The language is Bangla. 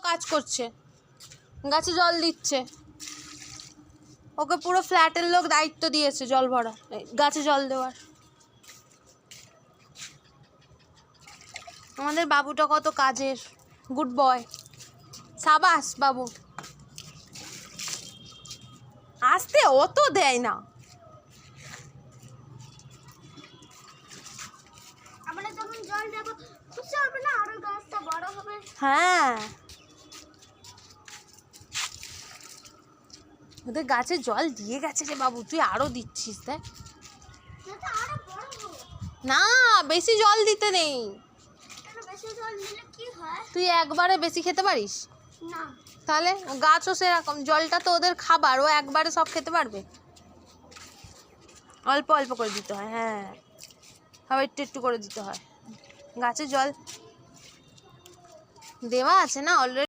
কাজ করছে, গাছে জল দিচ্ছে, ওকে পুরো ফ্ল্যাটের লোক দায়িত্ব দিয়েছে জল ভরা, গাছে জল দেওয়ার। আমাদের বাবুটা কত কাজের, গুড বয়, সাবাস বাবু। আসতে অত দেয় না। আমরা যখন জল দেব খুশি হবে না, আরো গাছটা বড় হবে। হ্যাঁ, ওদের গাছে জল দিয়ে গেছে রে বাবু, তুই আরো দিচ্ছিস। দেখ যাতে আরো বড় হবে। না, বেশি জল দিতে নেই। কেন বেশি জল দিলে কি হয়? তুই একবারে বেশি খেতে পারিস না। তাহলে গাছও সেরকম, জলটা তো ওদের খাবার, ও একবারে সব খেতে পারবে? অল্প অল্প করে দিতে হয়। হ্যাঁ, আবার একটু একটু করে দিতে হয়। গাছে জল দেওয়া আছে না অলরেডি।